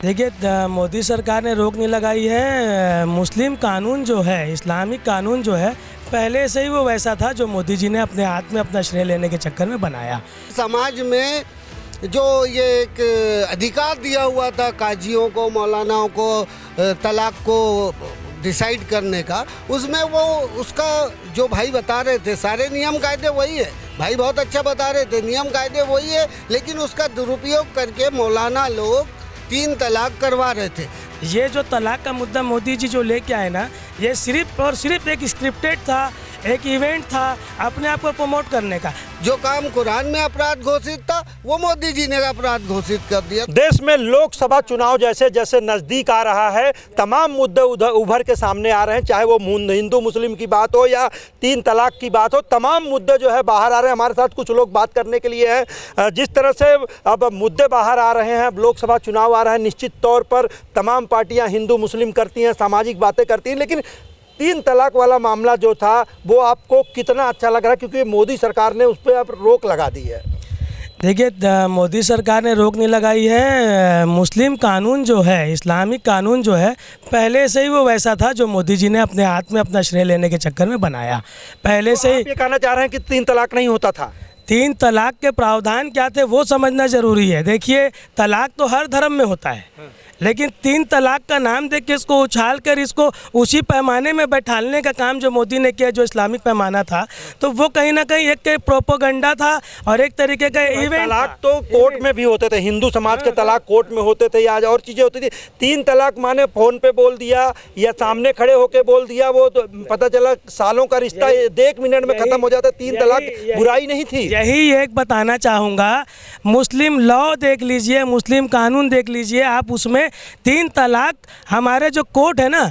देखिए मोदी सरकार ने रोक नहीं लगाई है। मुस्लिम कानून जो है, इस्लामिक कानून जो है, पहले से ही वो वैसा था जो मोदी जी ने अपने हाथ में अपना श्रेय लेने के चक्कर में बनाया। समाज में जो ये एक अधिकार दिया हुआ था काजियों को, मौलानाओं को तलाक को डिसाइड करने का, उसमें वो उसका जो भाई बता रहे थे सारे नियम कायदे वही है। भाई बहुत अच्छा बता रहे थे, नियम कायदे वही है, लेकिन उसका दुरुपयोग करके मौलाना लोग 3 तलाक करवा रहे थे। ये जो तलाक का मुद्दा मोदी जी जो लेके आए ना, ये सिर्फ और सिर्फ एक स्क्रिप्टेड था, एक इवेंट था अपने आप को प्रमोट करने का। जो काम कुरान में अपराध घोषित था वो मोदी जी ने अपराध घोषित कर दिया। देश में लोकसभा चुनाव जैसे जैसे नज़दीक आ रहा है, तमाम मुद्दे उभर के सामने आ रहे हैं, चाहे वो हिंदू मुस्लिम की बात हो या 3 तलाक की बात हो, तमाम मुद्दे जो है बाहर आ रहे हैं। हमारे साथ कुछ लोग बात करने के लिए हैं। जिस तरह से अब मुद्दे बाहर आ रहे हैं, अब लोकसभा चुनाव आ रहा है, निश्चित तौर पर तमाम पार्टियाँ हिंदू मुस्लिम करती हैं, सामाजिक बातें करती हैं, लेकिन 3 तलाक वाला मामला जो था वो आपको कितना अच्छा लग रहा है, क्योंकि मोदी सरकार ने उस पर अब रोक लगा दी है? देखिए मोदी सरकार ने रोक नहीं लगाई है। मुस्लिम कानून जो है, इस्लामिक कानून जो है, पहले से ही वो वैसा था जो मोदी जी ने अपने हाथ में अपना श्रेय लेने के चक्कर में बनाया। पहले से ही ये कहना चाह रहे हैं कि 3 तलाक नहीं होता था? 3 तलाक के प्रावधान क्या थे वो समझना ज़रूरी है। देखिए तलाक तो हर धर्म में होता है, लेकिन 3 तलाक का नाम देख के इसको उछाल कर इसको उसी पैमाने में बैठालने का काम जो मोदी ने किया, जो इस्लामिक पैमाना था, तो वो कहीं ना कहीं एक प्रोपोगंडा था और एक तरीके का इवेंट। तलाक तो कोर्ट में भी होते थे, हिंदू समाज के तलाक कोर्ट में होते थे, या और चीज़ें होती थी। 3 तलाक माने फ़ोन पे बोल दिया या सामने खड़े होके बोल दिया, वो तो पता चला सालों का रिश्ता 1 मिनट में ख़त्म हो जाता। 3 तलाक बुराई नहीं थी। यही एक बताना चाहूँगा, मुस्लिम लॉ देख लीजिए, मुस्लिम कानून देख लीजिए आप, उसमें 3 तलाक हमारे जो कोर्ट है ना,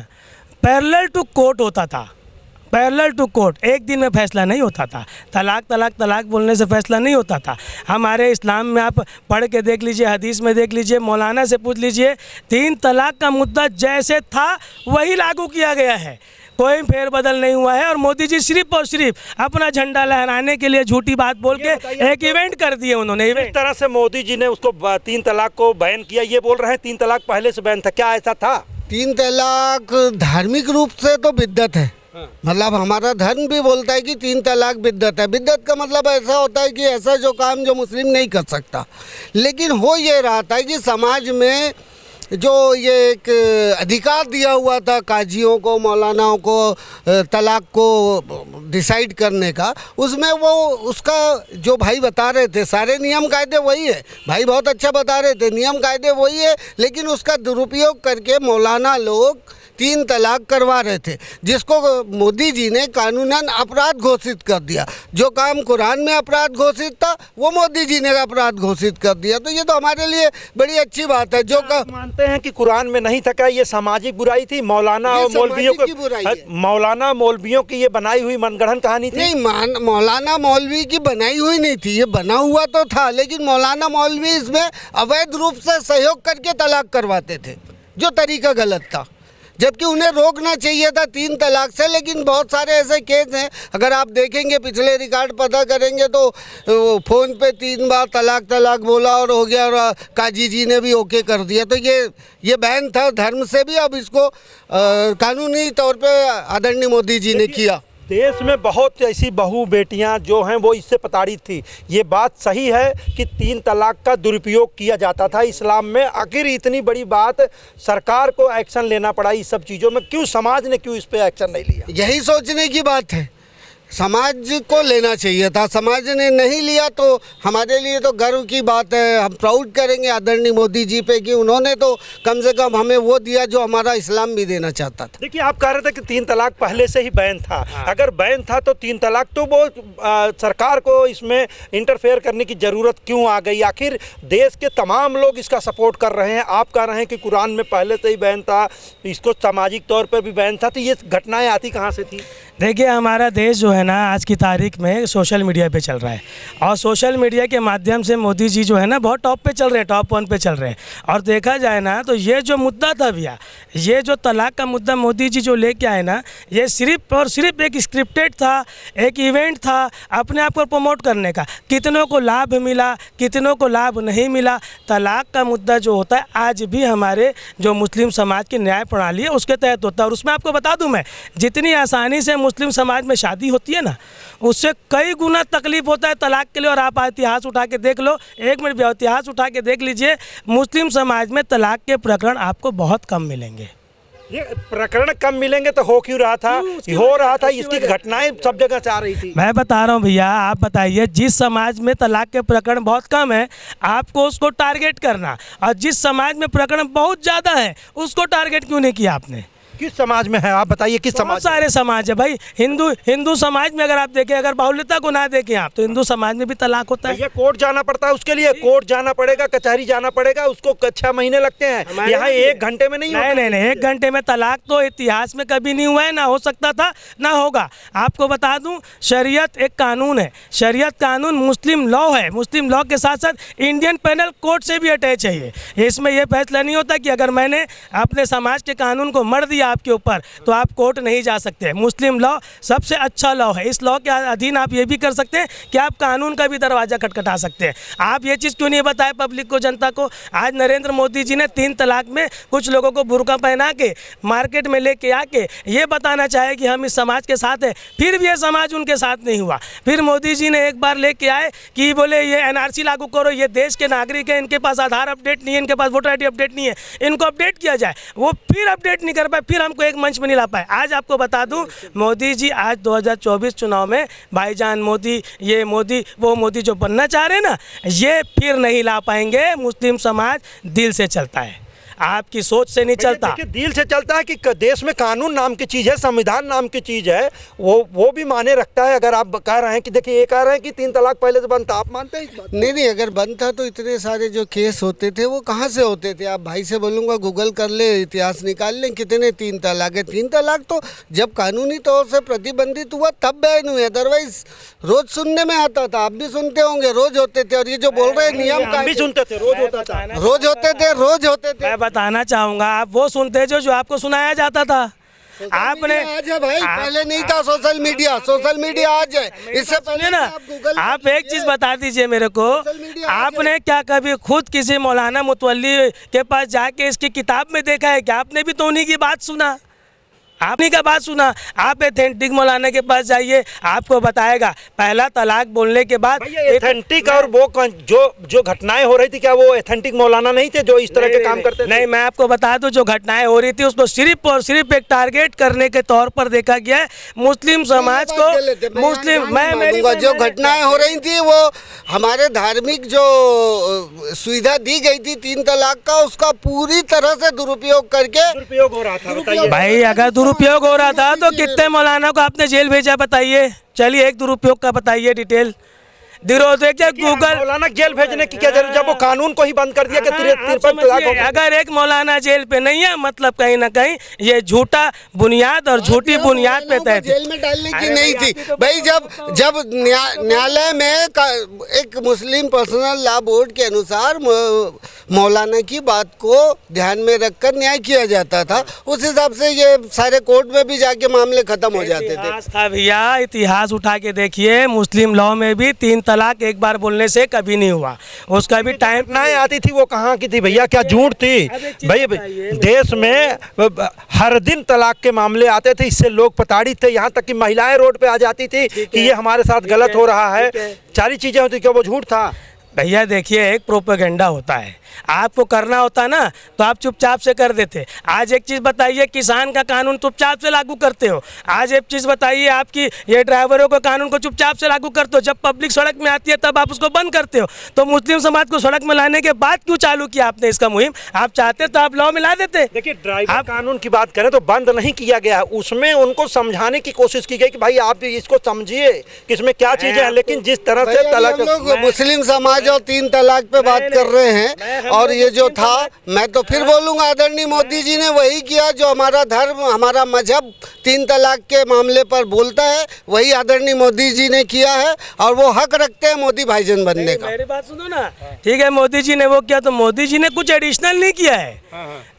पैरेलल टू कोर्ट होता था। पैरेलल टू कोर्ट, एक दिन में फैसला नहीं होता था। तलाक तलाक तलाक बोलने से फैसला नहीं होता था। हमारे इस्लाम में आप पढ़ के देख लीजिए, हदीस में देख लीजिए, मौलाना से पूछ लीजिए, 3 तलाक का मुद्दा जैसे था वही लागू किया गया है, कोई फेरबदल नहीं हुआ है। और मोदी जी सिर्फ और सिर्फ अपना झंडा लहराने के लिए झूठी बात बोल के एक इवेंट कर दिए उन्होंने। इस तरह से मोदी जी ने उसको 3 तलाक को बैन किया, ये बोल रहे हैं 3 तलाक पहले से बैन था, क्या ऐसा था? 3 तलाक धार्मिक रूप से तो बिद्दत है। मतलब हमारा धर्म भी बोलता है कि 3 तलाक बिद्दत है। बिद्दत का मतलब ऐसा होता है कि ऐसा जो काम जो मुस्लिम नहीं कर सकता, लेकिन हो ये रहा था कि समाज में जो ये एक अधिकार दिया हुआ था काजियों को, मौलानाओं को तलाक को डिसाइड करने का, उसमें वो उसका जो भाई बता रहे थे सारे नियम कायदे वही है। भाई बहुत अच्छा बता रहे थे, नियम कायदे वही है, लेकिन उसका दुरुपयोग करके मौलाना लोग 3 तलाक करवा रहे थे, जिसको मोदी जी ने कानूनन अपराध घोषित कर दिया। जो काम कुरान में अपराध घोषित था वो मोदी जी ने अपराध घोषित कर दिया। तो ये तो हमारे लिए बड़ी अच्छी बात है। जो मानते हैं कि कुरान में नहीं था, क्या ये सामाजिक बुराई थी? मौलाना और मौलवियों की मौलाना मौलवियों की ये बनाई हुई मनगढ़ंत कहानी थी? नहीं, मौलाना मौलवी की बनाई हुई नहीं थी, ये बना हुआ तो था, लेकिन मौलाना मौलवी इसमें अवैध रूप से सहयोग करके तलाक करवाते थे, जो तरीका गलत था, जबकि उन्हें रोकना चाहिए था 3 तलाक से। लेकिन बहुत सारे ऐसे केस हैं, अगर आप देखेंगे पिछले रिकॉर्ड पता करेंगे तो फ़ोन पे 3 बार तलाक तलाक बोला और हो गया, और काजी जी ने भी ओके कर दिया। तो ये बैन था धर्म से भी, अब इसको कानूनी तौर पे आदरणीय मोदी जी ने किया। देश में बहुत ऐसी बहू बेटियां जो हैं वो इससे प्रताड़ित थी। ये बात सही है कि 3 तलाक का दुरुपयोग किया जाता था इस्लाम में। आखिर इतनी बड़ी बात, सरकार को एक्शन लेना पड़ा इस सब चीज़ों में, क्यों समाज ने क्यों इस पे एक्शन नहीं लिया? यही सोचने की बात है, समाज को लेना चाहिए था, समाज ने नहीं लिया। तो हमारे लिए तो गर्व की बात है, हम प्राउड करेंगे आदरणीय मोदी जी पे कि उन्होंने तो कम से कम हमें वो दिया जो हमारा इस्लाम भी देना चाहता था। देखिए, आप कह रहे थे कि 3 तलाक पहले से ही बैन था। अगर बैन था तो 3 तलाक तो वो सरकार को इसमें इंटरफेयर करने की ज़रूरत क्यों आ गई? आखिर देश के तमाम लोग इसका सपोर्ट कर रहे हैं। आप कह रहे हैं कि कुरान में पहले से ही बैन था, इसको सामाजिक तौर पर भी बैन था, तो ये घटनाएँ आती कहाँ से थी? देखिए हमारा देश जो है ना आज की तारीख में सोशल मीडिया पे चल रहा है, और सोशल मीडिया के माध्यम से मोदी जी जो है ना बहुत टॉप पे चल रहे हैं, टॉप 1 पे चल रहे हैं। और देखा जाए ना तो ये जो मुद्दा था भैया, ये जो तलाक का मुद्दा मोदी जी जो लेके आए ना, ये सिर्फ और सिर्फ एक स्क्रिप्टेड था, एक इवेंट था अपने आप को प्रमोट करने का। कितनों को लाभ मिला, कितनों को लाभ नहीं मिला। तलाक का मुद्दा जो होता है आज भी हमारे जो मुस्लिम समाज की न्याय प्रणाली है उसके तहत होता है। और उसमें आपको बता दूं मैं, जितनी आसानी से मुस्लिम समाज में शादी होती है ना, उससे कई गुना तकलीफ होता है तलाक के लिए। और आप इतिहास उठा के देख लो, 1 मिनट इतिहास उठा के देख लीजिए, मुस्लिम समाज में तलाक के प्रकरण आपको बहुत कम मिलेंगे। ये प्रकरण कम मिलेंगे तो हो क्यों रहा था? हो रहा था, इसकी घटनाएं सब जगह से आ रही थी। मैं बता रहा हूँ भैया, आप बताइए, जिस समाज में तलाक के प्रकरण बहुत कम है आपको उसको टारगेट करना, और जिस समाज में प्रकरण बहुत ज़्यादा है उसको टारगेट क्यों नहीं किया आपने? किस समाज में है आप बताइए? किस बहुत समाज? सारे समाज है भाई। हिंदू समाज में अगर आप देखें, अगर बाहुल्यता को ना देखें आप, तो हिंदू समाज में भी तलाक होता है। ये कोर्ट जाना पड़ता है उसके लिए, कोर्ट जाना पड़ेगा, कचहरी जाना पड़ेगा, उसको 6 महीने लगते हैं। यहाँ 1 घंटे में नहीं होता। नहीं, 1 घंटे में तलाक तो इतिहास में कभी नहीं हुआ है, ना हो सकता था, ना होगा। आपको बता दूं, शरीयत एक कानून है, शरीयत कानून मुस्लिम लॉ है। मुस्लिम लॉ के साथ साथ इंडियन पेनल कोड से भी अटैच है ये। इसमें यह फैसला नहीं होता कि अगर मैंने अपने समाज के कानून को मर दिया आपके ऊपर तो आप कोर्ट नहीं जा सकते। मुस्लिम लॉ सबसे अच्छा लॉ है। इस लॉ के अधीन आप ये भी कर सकते हैं कि आप कानून का भी दरवाज़ा खटखटा सकते हैं। आप ये चीज़ क्यों नहीं बताए पब्लिक को, जनता को? आज नरेंद्र मोदी जी ने 3 तलाक में कुछ लोगों को बुर्का पहना के मार्केट में लेके आके ये बताना चाहे कि हम इस समाज के साथ हैं, फिर भी ये समाज उनके साथ नहीं हुआ। फिर मोदी जी ने एक बार लेके आए कि बोले ये NRC लागू करो, ये देश के नागरिक हैं, इनके पास आधार अपडेट नहीं है, इनके पास वोटर ID अपडेट नहीं है, इनको अपडेट किया जाए। वो फिर अपडेट नहीं कर पाए, फिर हमको एक मंच में नहीं ला पाए। आज आपको बता दूं, मोदी जी आज 2024 चुनाव में भाईजान मोदी, ये मोदी, वो मोदी जो बनना चाह रहे हैं ना, ये फिर नहीं ला पाएंगे। मुस्लिम समाज दिल से चलता है, आपकी सोच से नहीं चलता। देखिए, दिल से चलता है कि देश में कानून नाम की चीज़ है, संविधान नाम की चीज़ है, वो भी माने रखता है। अगर आप कह रहे हैं कि देखिए, ये कह रहे हैं कि 3 तलाक पहले से बंद था, आप मानते हैं इस बात? नहीं, अगर बंद था तो इतने सारे जो केस होते थे वो कहाँ से होते थे? आप भाई से बोलूँगा गूगल कर ले, इतिहास निकाल लें, कितने 3 तलाक है। 3 तलाक तो जब कानूनी तौर से प्रतिबंधित हुआ तब बैन हुए, अदरवाइज रोज सुनने में आता था। आप भी सुनते होंगे, रोज होते थे। और ये जो बोल रहे हैं नियम हम भी सुनते थे, रोज होता था, रोज होते थे। मैं बताना चाहूँगा, आप वो सुनते जो आपको सुनाया जाता था। आपने आज है भाई, पहले नहीं था सोशल मीडिया आज है। इससे पहले ना, आप एक चीज बता दीजिए मेरे को, आपने क्या कभी खुद किसी मौलाना मुतवल्ली के पास जाके इसकी किताब में देखा है कि आपने भी तो उन्हीं की बात सुना? आपने क्या बात सुना? आप एथेंटिक मौलाना के पास जाइए, आपको बताएगा पहला तलाक बोलने के बाद। एथेंटिक और वो जो घटनाएं हो रही थी, क्या वो एथेंटिक मौलाना नहीं थे जो इस तरह के काम करते थे? नहीं, मैं आपको बता दूं, जो घटनाएं हो रही थी उसको सिर्फ और सिर्फ एक टारगेट करने के तौर पर देखा गया है मुस्लिम समाज को। जो घटनाएं हो रही थी वो हमारे धार्मिक जो सुविधा दी गई थी 3 तलाक का, उसका पूरी तरह से दुरुपयोग करके दुरुपयोग हो रहा था। भाई, अगर दुरुपयोग हो रहा था तो कितने मौलाना को आपने जेल भेजा बताइए? चलिए, एक दुरुपयोग का बताइए डिटेल। गूगल मौलाना जेल भेजने की क्या जरूरत, जब वो कानून को ही बंद कर दिया कि 53 तलाक हो गया। अगर एक मौलाना जेल पे नहीं है, मतलब कहीं ना कहीं ये झूठा बुनियाद और झूठी बुनियाद पे तय जेल में डालने की नहीं थी भाई। जब न्यायालय में एक मुस्लिम पर्सनल लॉ बोर्ड के अनुसार मौलाना की बात को ध्यान में रखकर न्याय किया जाता था, उस हिसाब से ये सारे कोर्ट में भी जाके मामले खत्म हो जाते थे। भैया, इतिहास उठा के देखिए, मुस्लिम लॉ में भी 3 तलाक एक बार बोलने से कभी नहीं हुआ, उसका भी टाइम नहीं आती थी। वो कहाँ की थी भैया? क्या झूठ थी भाई? देश में हर दिन तलाक के मामले आते थे, इससे लोग प्रताड़ित थे, यहाँ तक कि महिलाएं रोड पे आ जाती थी कि ये हमारे साथ गलत हो रहा है। सारी चीजें होती, क्या वो झूठ था? भैया देखिए, एक प्रोपेगेंडा होता है, आपको करना होता ना तो आप चुपचाप से कर देते। आज एक चीज़ बताइए, किसान का कानून चुपचाप से लागू करते हो। आज एक चीज़ बताइए, आपकी ये ड्राइवरों का कानून को चुपचाप से लागू करते हो। जब पब्लिक सड़क में आती है तब आप उसको बंद करते हो। तो मुस्लिम समाज को सड़क में लाने के बाद क्यों चालू किया आपने इसका मुहिम? आप चाहते तो आप लॉ में ला देते। देखिए, ड्राइवर कानून की बात करें तो बंद नहीं किया गया, उसमें उनको समझाने की कोशिश की गई कि भाई आप इसको समझिए कि इसमें क्या चीज़ें हैं। लेकिन जिस तरह से मुस्लिम समाज जो 3 तलाक पे बात कर रहे हैं, और ये जो था, मैं तो फिर बोलूँगा आदरणीय मोदी जी ने वही किया जो हमारा धर्म, हमारा मजहब 3 तलाक के मामले पर बोलता है, वही आदरणीय मोदी जी ने किया है, और वो हक रखते हैं मोदी भाईजान बनने का। मेरी बात सुनो ना, ठीक है, मोदी जी ने वो किया, तो मोदी जी ने कुछ एडिशनल नहीं किया है।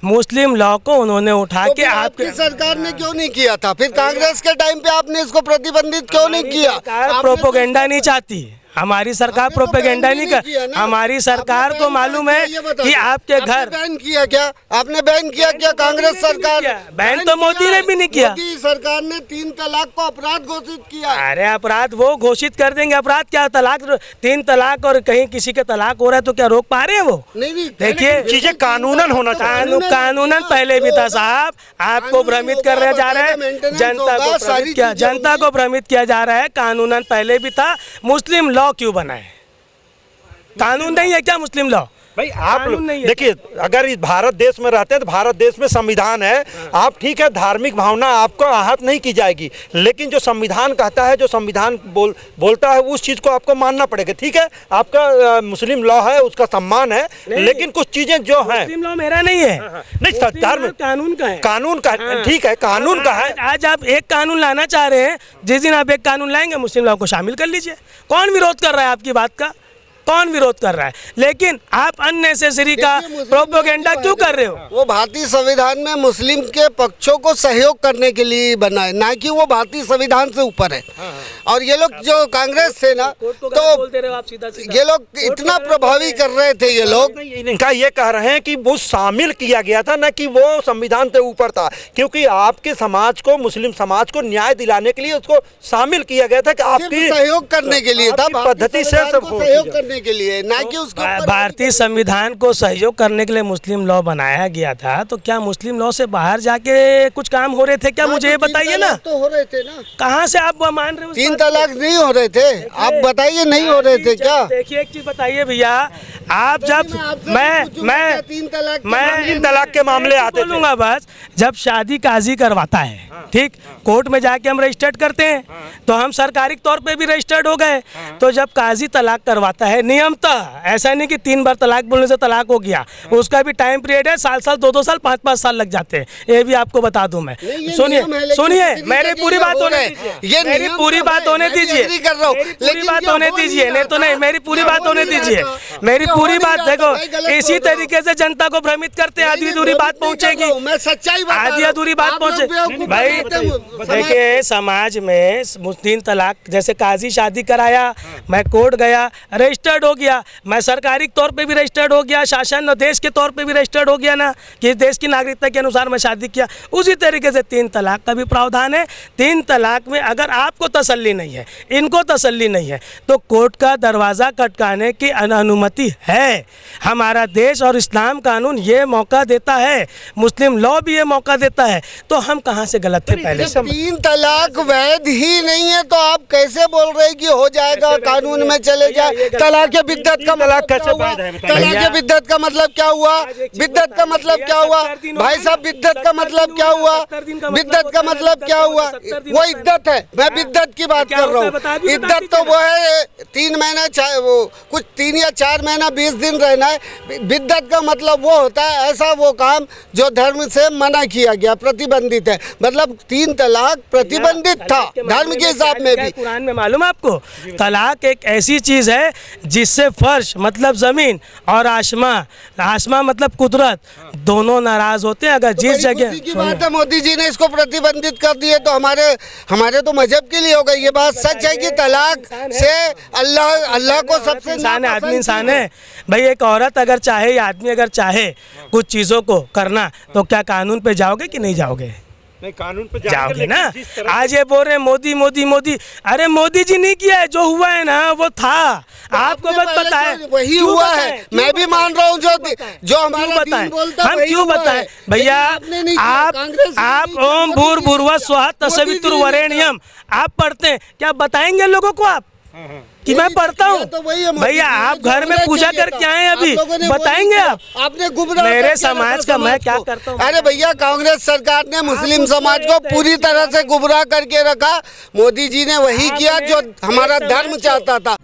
मुस्लिम लॉ को उन्होंने उठा तो के फिर आपके आपकी सरकार ने क्यों नहीं किया था? फिर कांग्रेस के टाइम पे आपने इसको प्रतिबंधित क्यों नहीं किया? आपने प्रोपोगेंडा नहीं चाहती, हमारी सरकार आपने तो प्रोपेगेंडा बैन नहीं भी नहीं किया कर, ना। हमारी सरकार आपने को बैन मालूम किया, है ये बता कि दो। आपके आपने घर बैन किया क्या? आपने बैन किया क्या? कांग्रेस सरकार बैन तो मोदी ने भी नहीं किया। मोदी सरकार ने 3 तलाक को अपराध घोषित किया। अरे अपराध वो घोषित कर देंगे, अपराध क्या? तलाक, 3 तलाक, और कहीं किसी के तलाक हो रहा है तो क्या रोक पा रहे हैं वो? नहीं, देखिए, चीजें कानूनन होना चाहिए। कानूनन पहले भी था साहब, आपको भ्रमित करने जा रहे हैं, जनता को भ्रमित किया, जनता को भ्रमित किया जा रहा है। कानूनन पहले भी था, मुस्लिम लॉ क्यों बना है? कानून नहीं है क्या मुस्लिम लॉ? भाई आप कानून नहीं है। देखिए, अगर इस भारत देश में रहते हैं तो भारत देश में संविधान है। आप ठीक है, धार्मिक भावना आपको आहत नहीं की जाएगी, लेकिन जो संविधान कहता है, जो संविधान बोलता है, उस चीज़ को आपको मानना पड़ेगा। ठीक है, आपका मुस्लिम लॉ है, उसका सम्मान है, लेकिन कुछ चीज़ें जो हैं, मुस्लिम लॉ मेरा नहीं है, नहीं, धर्म कानून का है। कानून का, ठीक है, कानून का है। आज आप एक कानून लाना चाह रहे हैं, जिस दिन आप एक कानून लाएंगे मुस्लिम लॉ को शामिल कर लीजिए। कौन विरोध कर रहा है आपकी बात का? कौन विरोध कर रहा है? लेकिन आप अननेसेसरी का प्रोपेगेंडा क्यों कर रहे हो? वो भारतीय संविधान में मुस्लिम के पक्षों को सहयोग करने के लिए बना है, ना कि वो भारतीय संविधान से ऊपर है। और ये लोग जो कांग्रेस से ना, तो ये लोग इतना प्रभावी कर रहे थे, ये लोग इनका ये कह रहे हैं कि वो शामिल किया गया था, ना कि वो संविधान से ऊपर था, क्योंकि आपके समाज को, मुस्लिम समाज को न्याय दिलाने के लिए उसको शामिल किया गया था कि आपकी सहयोग करने के लिए था, पद्धति से सहयोग करने के लिए, ना कि उसको भारतीय संविधान को सहयोग करने के लिए मुस्लिम लॉ बनाया गया था। तो क्या मुस्लिम लॉ से बाहर जाके कुछ काम हो रहे थे क्या? मुझे ये बताइए ना। तो हो रहे थे ना। कहाँ से आप मान रहे हो? 3 तलाक नहीं हो रहे थे, आप बताइए, नहीं हो रहे थे क्या? देखिए, एक चीज बताइए भैया, आप जब मैं 3 तलाक के मामले आते थे, बोलूंगा बस, जब शादी काजी करवाता है, ठीक, कोर्ट में जाके हम रजिस्टर्ड करते हैं, तो हम सरकारी तौर पे भी रजिस्टर्ड हो गए। तो जब काजी तलाक करवाता है, नियमतः, ऐसा नहीं कि 3 बार तलाक बोलने से तलाक हो गया, उसका भी टाइम पीरियड है, साल 2-2 साल 5-5 साल लग जाते हैं। ये भी आपको बता दूं मैं। सुनिए, मेरी पूरी बात होने दीजिए, मेरी पूरी बात होने दीजिए, पूरी बात होने दीजिए, नहीं तो नहीं, मेरी पूरी बात होने दीजिए, मेरी पूरी बात। देखो, इसी तरीके से जनता को भ्रमित करते, आधी अधूरी बात पहुंचेगी, मैं सच्चाई आधी अधूरी बात पहुंचे। भाई देखिए, समाज में 3 तलाक, जैसे काजी शादी कराया, मैं कोर्ट गया, रजिस्टर्ड हो गया, मैं सरकारी तौर पे भी रजिस्टर्ड हो गया, शासन देश के तौर पे भी रजिस्टर्ड हो गया ना, कि देश की नागरिकता के अनुसार मैं शादी किया। उसी तरीके से 3 तलाक का भी प्रावधान है। 3 तलाक में अगर आपको तसल्ली नहीं है, इनको तसल्ली नहीं है, तो कोर्ट का दरवाज़ा खटकाने की अनुमति है। हमारा देश और इस्लाम कानून ये मौका देता है, मुस्लिम लॉ भी ये मौका देता है। तो हम कहाँ से गलत थे पहले से? 3 तलाक वैध ही नहीं है, तो आप कैसे बोल रहे हैं कि हो जाएगा, कानून में चले जाए? तलाक के बिद्दत का मतलब कैसे हुआ? तलाक के बिद्दत का मतलब क्या हुआ? बिद्दत का मतलब क्या हुआ भाई साहब? बिद्दत का मतलब क्या हुआ? बिद्दत का मतलब क्या हुआ? वो इद्दत है, मैं बिद्दत की बात कर रहा हूँ। इद्दत तो वो है 3 महीना, वो कुछ 3 या 4 महीना 20 दिन रहना है। बिद्दत का मतलब वो होता है ऐसा वो काम जो धर्म से मना किया गया, प्रतिबंधित है। मतलब 3 तलाक प्रतिबंधित था धर्म के हिसाब में भी। कुरान में मालूम है आपको, तलाक एक ऐसी चीज है जिससे फर्श मतलब जमीन और आसमां मतलब कुदरत, दोनों नाराज होते हैं। अगर जिस जगह की बात है, मोदी जी ने इसको प्रतिबंधित कर दिए, तो हमारे तो मजहब के लिए हो गई। ये बात सच है कि तलाक से अल्लाह को सबसे इंसान है, आदमी इंसान है भाई। एक औरत अगर चाहे या आदमी अगर चाहे कुछ चीज़ों को करना, तो क्या कानून पे जाओगे कि नहीं जाओगे? नहीं, कानून पे जाओगे ना। आज ये बोल रहे हैं मोदी मोदी मोदी, अरे मोदी जी नहीं किया है, जो हुआ है ना वो था, आपको बस पता है, वही हुआ है। मैं भी मान रहा हूँ जो हमारा दीन बोलता है, हम क्यों बताएं भैया? आप ओम भूर्भुवः स्वः तत्सवितुर्वरेण्यम आप पढ़ते हैं, क्या बताएंगे लोगों को आप कि मैं पढ़ता हूँ? भैया आप घर में पूजा करके आए अभी, बताएंगे आप? आपने गुमराह मेरे समाज का मैं क्या करता हूँ? अरे भैया, कांग्रेस सरकार ने मुस्लिम समाज को पूरी तरह से गुमराह करके रखा। मोदी जी ने वही किया जो हमारा धर्म चाहता था।